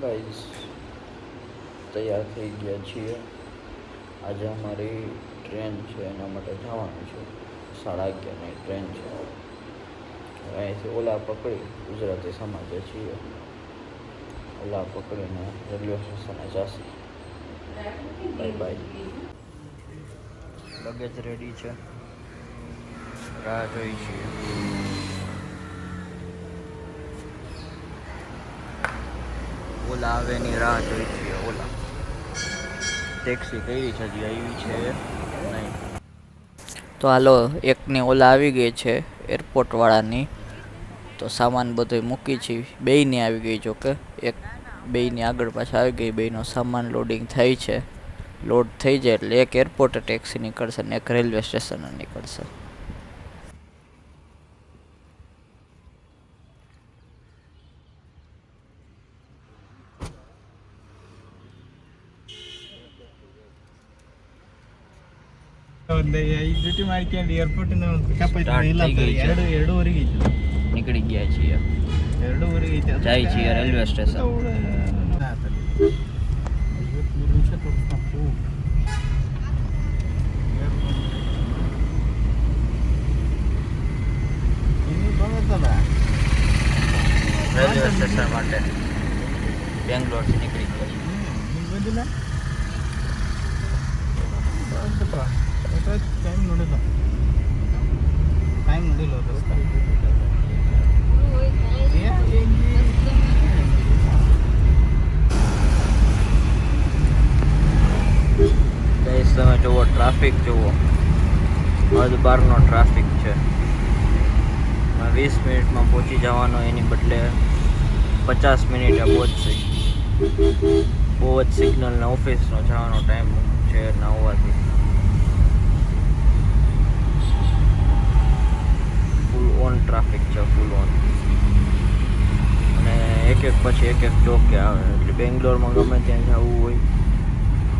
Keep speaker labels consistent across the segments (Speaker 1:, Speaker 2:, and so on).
Speaker 1: Guys તૈયાર થઈ ગયા છીએ. આજે અમારી ટ્રેન છે, એના માટે જવાનું છે. 11:30ની ટ્રેન છે. અહીંથી ઓલા પકડી ગુજરાતી સમાજે છીએ. ઓલા પકડીને રેલવે સ્ટેશને જશે. Bye bye. લગેજ રેડી છે, રાહ જોઈ છીએ. ઓલા આવે ની રાહ જોઈ છીએ. ઓલા ટેક્સી કઈ છે, હજી આવી છે નહીં. તો હાલો, એકની ઓલા આવી ગઈ છે એરપોર્ટ વાળાની. તો સામાન બધો મૂકી છે. બેયની આવી ગઈ, જોકે એક બેયની આગળ પાછળ આવી ગઈ. બેયનો સામાન લોડિંગ થાય છે. લોડ થઈ જાય એટલે એક એરપોર્ટ ટેક્સી નીકળશે ને એક રેલવે સ્ટેશન નીકળશે. નીકળી ગયા છીએ, જાય છીએ રેલવે સ્ટેશન. રેલવે સ્ટેશન માટે બેંગ્લોરથી નીકળી ગયા છીએ. તમે જુઓ, ટ્રાફિક જુઓ, હદ બારનો ટ્રાફિક છે. 20 મિનિટમાં પહોંચી જવાનો, એની બદલે 50 મિનિટે પહોંચશે. બહુ જ સિગ્નલના ઓફિસનો જવાનો ટાઈમ છે ના હોવાથી ફૂલ ઓન ટ્રાફિક છે, ફૂલ ઓન. અને એક પછી એક ચોકે આવે, એટલે બેંગ્લોરમાં ગમે ત્યાં જવું હોય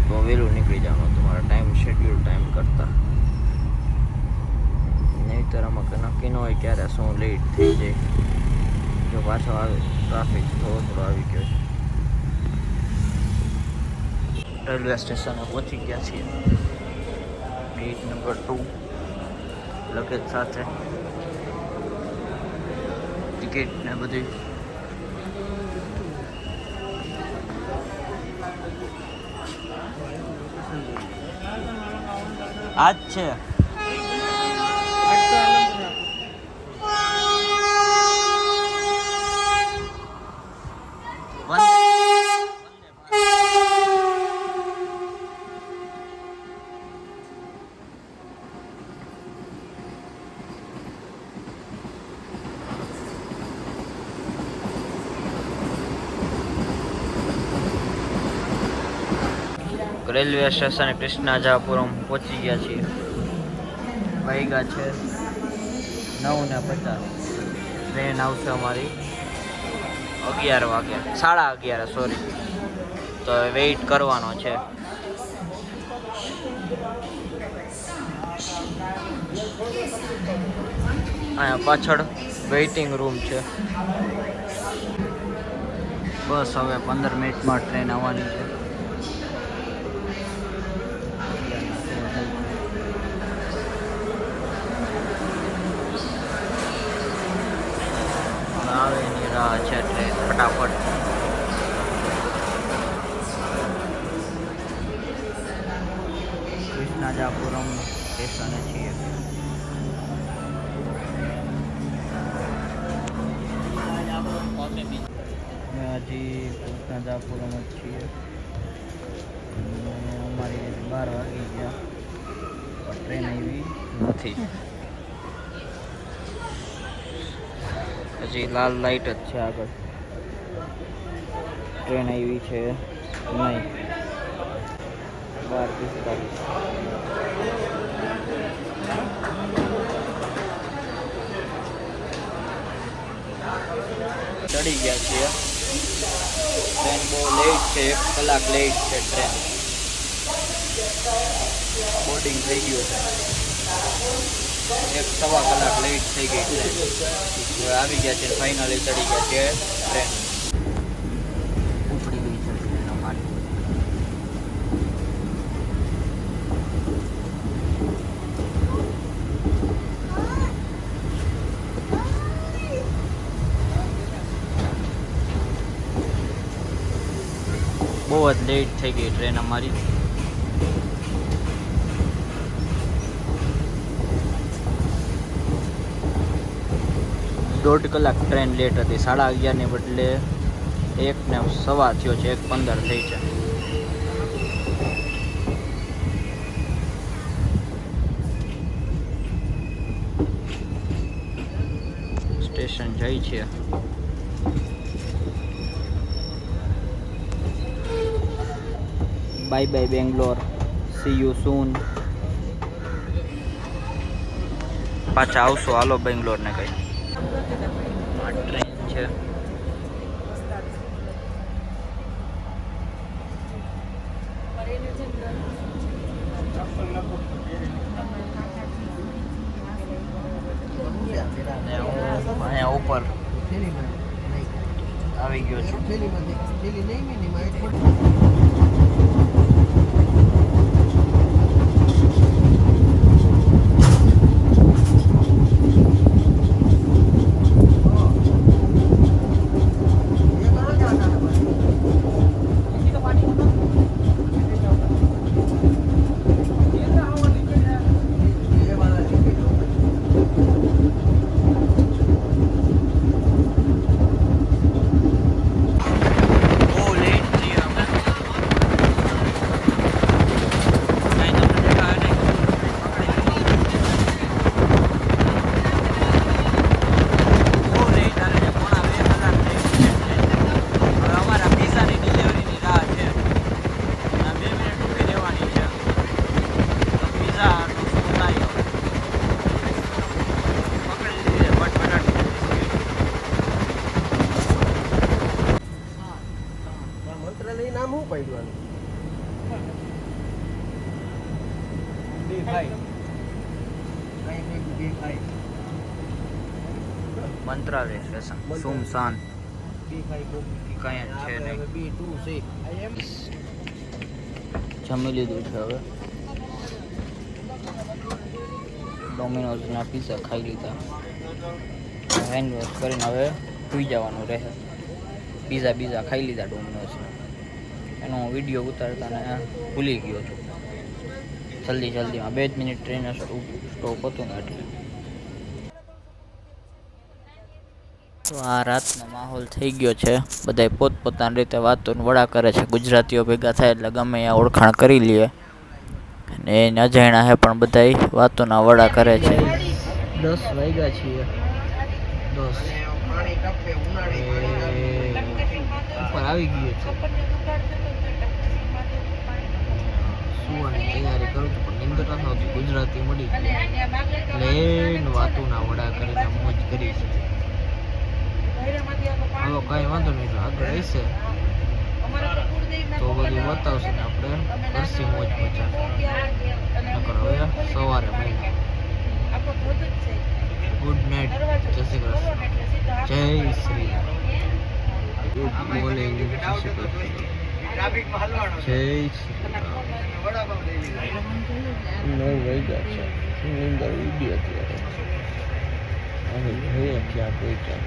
Speaker 1: તો વહેલું નીકળી જવાનું તમારા ટાઈમ શેડ્યુલ ટાઈમ કરતાં. નહીંતર આમાં નક્કી ન હોય ક્યારે શું લેટ થઈ જાય. જો પાછો આવે ટ્રાફિક થોડો આવી ગયો છે. રેલવે સ્ટેશને પહોંચી ગયા છીએ. ગેટ નંબર 2, લગેજ સાથે, ટિકિટ ને બધી. આ જ છે. રેલવે સ્ટેશન કૃષ્ણાજાપુરમ પહોંચી ગયા છીએ. વાગ્યા છે 9:50. ટ્રેન આવશે અમારી 11 વાગે, 11:30, સોરી. તો વેઇટ કરવાનો છે. અહીંયા પાછળ વેઇટિંગ રૂમ છે. બસ હવે 15 મિનિટમાં ટ્રેન આવવાની છે. આવે એની રાહ છે ટ્રેન ફટાફટ. કૃષ્ણાજાપુરમ સ્ટેશને છીએ. હજી કૃષ્ણાજાપુરમ જ છીએ. અમારી 12 વાગી ગયા, ટ્રેન આવી નથી. હજી લાલ લાઈટ જ છે આગળ. ટ્રેન આવી છે નહીં. 12:45. ચડી ગયા છીએ. ટ્રેન બહુ લેટ છે, 1 કલાક લેટ છે ટ્રેન. બોર્ડિંગ થઈ ગયું છે. 1-1.25 કલાક લેટ થઈ ગઈ ટ્રેન. હવે આવી ગયા છે, ફાઇનલી ચડી ગયા છે ટ્રેન. ઉપડી જ લેટ થઈ ગઈ ટ્રેન અમારી. દોઢ કલાક ટ્રેન લેટ હતી. 11:30 બદલે 1:15 થયો છે. 1:15 થઈ છે. સ્ટેશન જાય છે. Bye bye Bangalore, C you સૂન. પાછા આવશો હાલો બેંગ્લોર ને કઈ. આ ટ્રેન છે. અહીંયા ઉપર આવી ગયો છું. મંત્રાલય સ્ટેશન સુમસાન, કઈ છે નહીં. જમી લીધું છે. હવે ડોમિનોઝના પીઝા ખાઈ લીધા. હેન્ડ વોશ કરીને હવે સુઈ જવાનું રહે. પીઝા ખાઈ લીધા ડોમિનોઝના. એનો વિડીયો ઉતારતા ને ભૂલી ગયો છું. જલ્દીમાં 2 જ મિનિટ ટ્રેન સ્ટોપ હતું ને એટલે. તો આ રાતનો માહોલ થઈ ગયો છે. બધા પોતપોતાની રીતે વાતો વડા કરે છે. ગુજરાતીઓ ભેગા થાય એટલે ગમે ત્યાં ઓળખાણ કરી લઈએ. અને એને અજાણ્યા હે પણ બધા વાતોના વડા કરે છે. 10 વાગ્યા છીએ. 10 ઉપર આવી ગયો છે. સુવાની તૈયારી કરું છું પણ નિંદર નથી આવતી. ગુજરાતી મળી એટલે વાતોના વડા કરીને મોજ કરી છે. હવે કઈ વાંધો નહીં. આગળ રહેશે તો બધું બતાવશે ને આપણે કરશી મોજ મજા. નકર હવે સવારે મળીએ. Good night. જય શ્રી કૃષ્ણ. જય શ્રી ગુડ મોર્નિંગ. જય શ્રી કૃષ્ણ. જય શ્રી રામ. 9 વાગ્યા છે. નીંદર ઉડી અત્યારે. હવે જોઈએ ક્યાં પહોંચ્યા.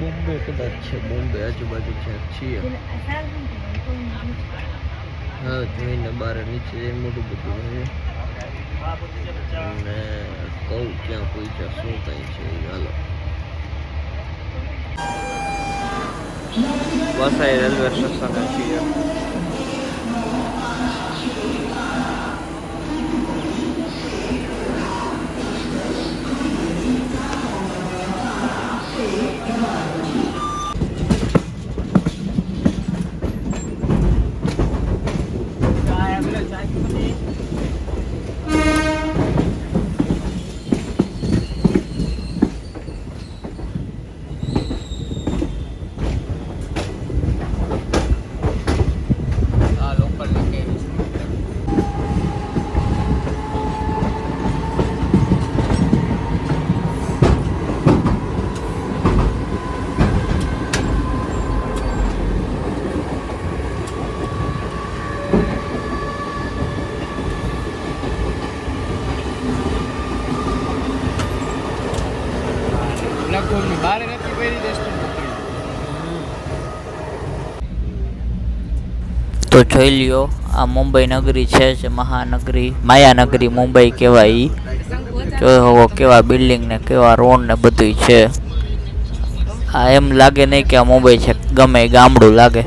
Speaker 1: બોમ્બે કદાચ છે. બોમ્બે આજુબાજુ ક્યાંક છીએ. હા જોઈને બહાર નીચે જઈને મોટું બધું છે. અને કહું ક્યાં પહોંચ્યા શું કઈ છે. હાલો વસાઈ રેલવે સ્ટેશને છીએ. તો જોઈ લ્યો, આ મુંબઈ નગરી છે જે મહાનગરી, માયાનગરી મુંબઈ કહેવાય. ઈ જોઈ હોવો કેવા બિલ્ડિંગ ને કેવા રોડ ને બધું છે. આ એમ લાગે નહીં કે આ મુંબઈ છે, ગમે એ ગામડું લાગે.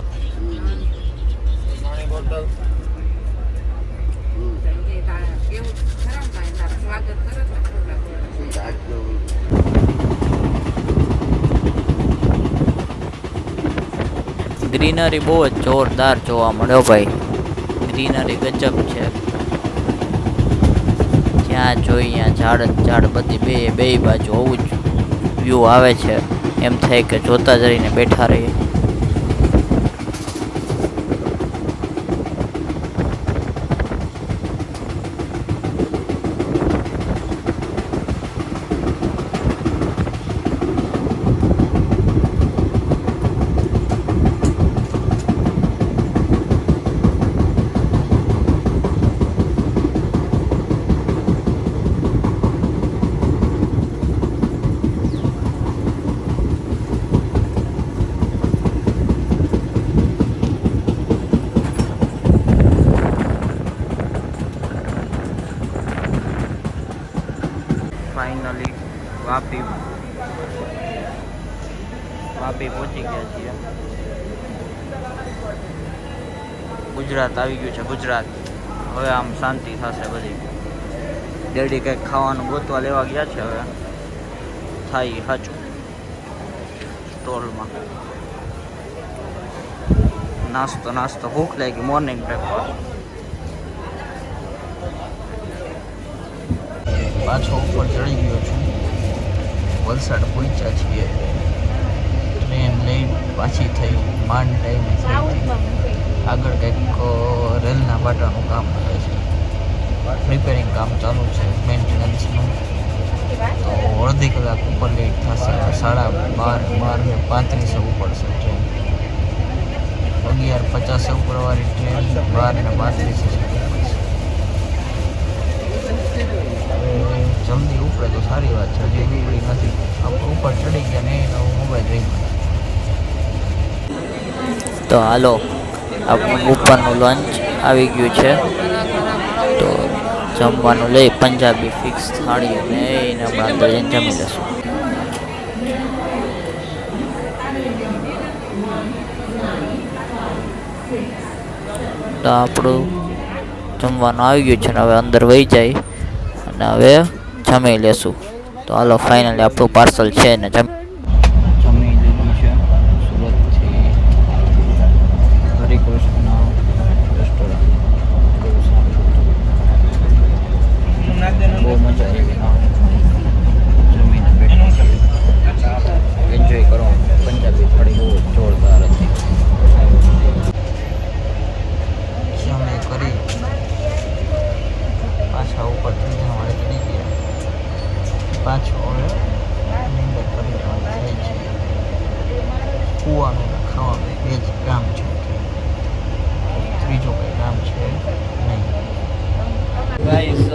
Speaker 1: ગ્રીનરી બહુ જ જોરદાર જોવા મળ્યો ભાઈ. ગ્રીનરી ગજબ છે. જ્યાં જોઈ ત્યાં ઝાડ જ ઝાડ, બધી બે બાજુ આવું જ વ્યૂ આવે છે. એમ થાય કે જોતા જ રહીને બેઠા રહીએ. ફાઇનલી વાપી પહોંચી ગયા છીએ. ગુજરાત આવી ગયું છે, ગુજરાત. હવે આમ શાંતિ થશે બધી. ડેડી કંઈક ખાવાનું ગોતવા લેવા ગયા છે. હવે થાય સાચું સ્ટોલમાં નાસ્તો ભૂખ લાગી. Morning breakfast. પાછો ઉપર ચડી ગયો છું. વલસાડ પહોંચ્યા છીએ. ટ્રેન લઈ પાછી થઈ માંડ ટાઈમે થઈ. આગળ કંઈક રેલના પાટાનું કામ કરે છે. રિપેરિંગ કામ ચાલુ છે, મેન્ટેનન્સનું. તો અડધી કલાક ઉપર લેટ થશે. 12:35 ઉપડશે ટ્રેન. 11:50 ઉપરવાળી ટ્રેન 12:35 સુધી ઉપડશે. જલ્દી ઉપડે તો સારી વાત છે. હજી ઉપડી નથી. આપણે ઉપર ચડી ગયા ને એનો મોબાઈલ રહી ગયો. તો હાલો, આપણું ઉપરનું લંચ આવી ગયું છે. તો જમવાનું લઈ પંજાબી ફિક્સ થાળી અને એને આપણે અંદર જઈને જમી લઈશું. તો આપણું જમવાનું આવી ગયું છે ને હવે અંદર વહી જાય અને હવે જમી લેશું. તો હાલો, ફાઇનલી આપણું પાર્સલ છે ને જમી લીધું છે. સુરતથી હરિકૃષ્ણ રેસ્ટોરન્ટ. બહુ મજા આવી. જમીને બેઠા એન્જોય કરો. પંજાબી થાળી બહુ જોરદાર હતી. જમી કરી પાછા ઉપર ચડવા માટે ચડી ગયા. પાછો હવે નીંદર કરી જવાનું થાય છે. કૂવાનું ખાવાનું બે જ કામ છે, ત્રીજું કંઈ કામ છે નહીં. ગાઈસ,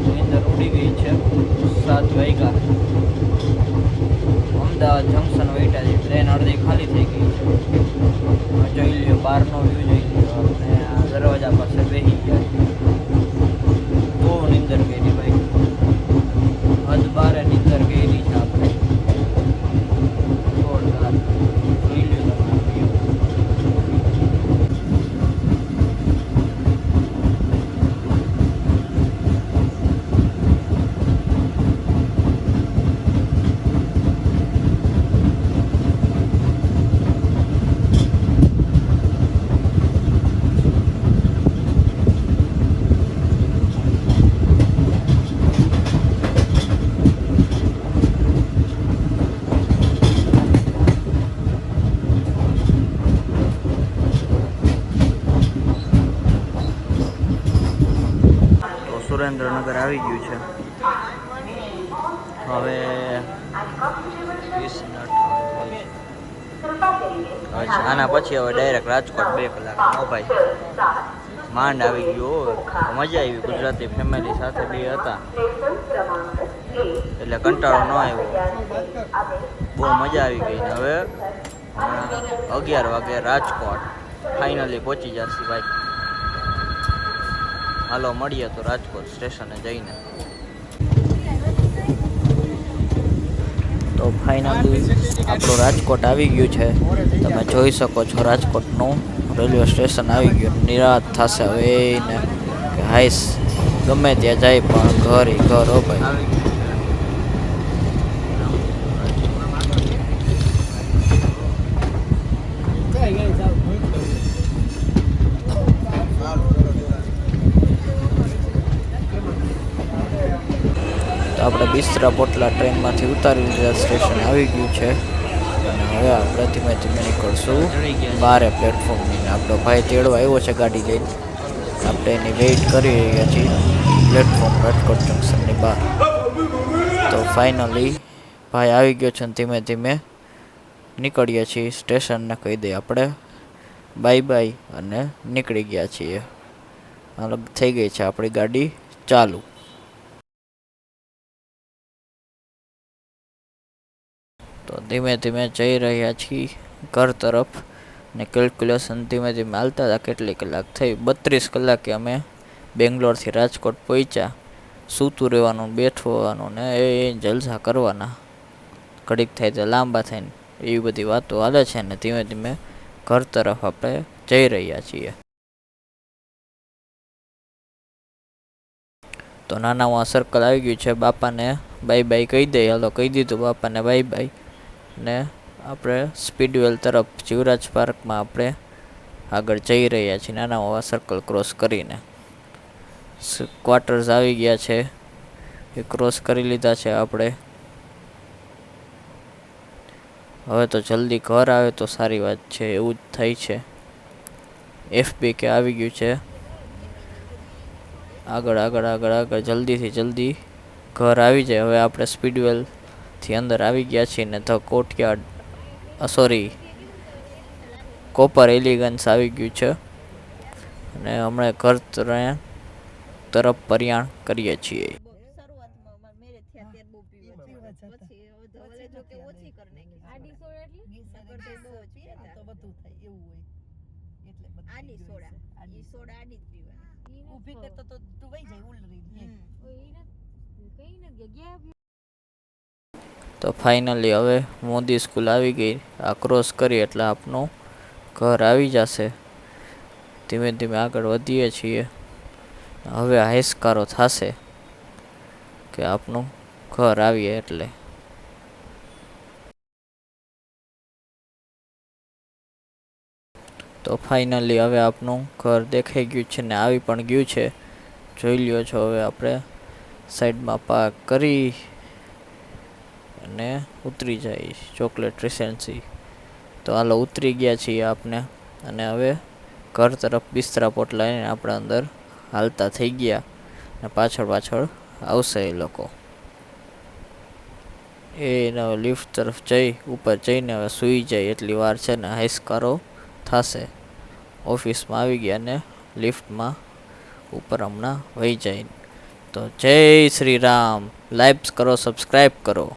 Speaker 1: નીંદર ઉડી ગઈ છે. 7 વાગ્યા. અમદાવાદ જંકશન વૈટા છે. ટ્રેન અડધી ખાલી થઈ ગઈ છે. જોઈ લ્યો, બહારનો વ્યૂ જોઈ લ્યો. અને આ દરવાજા પાસે બેસી ગયા. બહુ નીંદર કરી ભાઈ. હદ બારે નીંદર કરી છે આપણે. જોરદાર. જોઈ લ્યો તમે વ્યૂ. સુરેન્દ્રનગર આવી ગયું છે. હવે 20 મિનિટ આના પછી હવે ડાયરેક્ટ રાજકોટ 2 કલાક. નો ભાઈ, માંડ આવી ગયો. મજા આવી. ગુજરાતી ફેમિલી સાથે બે હતા એટલે કંટાળો ન આવ્યો. બહુ મજા આવી ગઈ. હવે 11 વાગે રાજકોટ. ફાઇનલી પહોંચી જશે ભાઈ. હાલો મળીએ તો રાજકોટ સ્ટેશને જઈને. તો ફાઇનલી આપણું રાજકોટ આવી ગયું છે. તમે જોઈ શકો છો રાજકોટનું રેલવે સ્ટેશન આવી ગયું. નિરાશ થશે હવે એને કે હાઈસ ગમે ત્યાં જાય પણ ઘર હો ભાઈ. તો આપણે બિસ્તરા પોટલા ટ્રેનમાંથી ઉતારી લીધા. સ્ટેશન આવી ગયું છે અને હવે આપણે ધીમે ધીમે નીકળશું બારે પ્લેટફોર્મની. આપણો ભાઈ તેડવા આવ્યો છે ગાડી લઈને. આપણે એની વેઇટ કરી રહ્યા છીએ પ્લેટફોર્મ રાજકોટ જંકશનની બહાર. તો ફાઇનલી ભાઈ આવી ગયો છે અને ધીમે ધીમે નીકળીએ છીએ. સ્ટેશનને કહી દઈએ આપણે બાય બાય અને નીકળી ગયા છીએ. અલગ થઈ ગઈ છે આપણી ગાડી ચાલુ. તો ધીમે ધીમે જઈ રહ્યા છીએ ઘર તરફ ને કેલ્ક્યુલેશન ધીમે ધીમે હાલતા હતા કેટલી કલાક થઈ. 32 કલાકે અમે બેંગ્લોરથી રાજકોટ પહોંચ્યા. સૂતું રહેવાનું, બેઠવાનું ને એ જલસા કરવાના. ઘડીક થાય તો લાંબા થાય ને એવી બધી વાતો હાલે છે ને ધીમે ધીમે ઘર તરફ આપણે જઈ રહ્યા છીએ. તો નાનામાં સર્કલ આવી ગયું છે. બાપાને બાય બાય કહી દઈએ. હાલો કહી દીધું બાપાને બાય બાય ને આપણે સ્પીડવેલ તરફ જીવરાજ પાર્કમાં આપણે આગળ જઈ રહ્યા છીએ નાનામાં સર્કલ ક્રોસ કરીને. ક્વાર્ટર્સ આવી ગયા છે એ ક્રોસ કરી લીધા છે આપણે. હવે તો જલ્દી ઘર આવે તો સારી વાત છે એવું જ થાય છે. FBK આવી ગયું છે. આગળ આગળ આગળ આગળ જલ્દીથી જલ્દી ઘર આવી જાય. હવે આપણે સ્પીડવેલથી અંદર આવી ગયા છીએ ને the courtyard sorry copper elegance આવી ગયું છે અને હમણાં ઘર તરફ પ્રયાણ કરીએ છીએ. તો ફાઇનલી હવે મોદી સ્કૂલ આવી ગઈ. આ ક્રોસ કરી એટલે આપનું ઘર આવી જશે. ધીમે ધીમે આગળ વધીએ છીએ. હવે હાઈસ્કારો થશે કે આપનું ઘર આવીએ એટલે. તો ફાઇનલી હવે આપનું ઘર દેખાઈ ગયું છે ને આવી પણ ગયું છે. જોઈ લ્યો છો. હવે આપણે સાઈડમાં પાર્ક કરી અને ઉતરી જાય ચોકલેટ રિસેન્સી. તો હાલો ઉતરી ગયા છીએ આપણે અને હવે ઘર તરફ બિસ્તરા પોટલા લઈને આપણે અંદર હાલતા થઈ ગયા ને પાછળ પાછળ આવશે એ લોકો. એને હવે લિફ્ટ તરફ જઈ ઉપર જઈને હવે સૂઈ જાય એટલી વાર છે ને હાઈસ્કારો થશે. ઓફિસમાં આવી ગયા ને લિફ્ટમાં ઉપર હમણાં વહી જાય. તો જય શ્રી રામ. લાઈક કરો, સબસ્ક્રાઈબ કરો.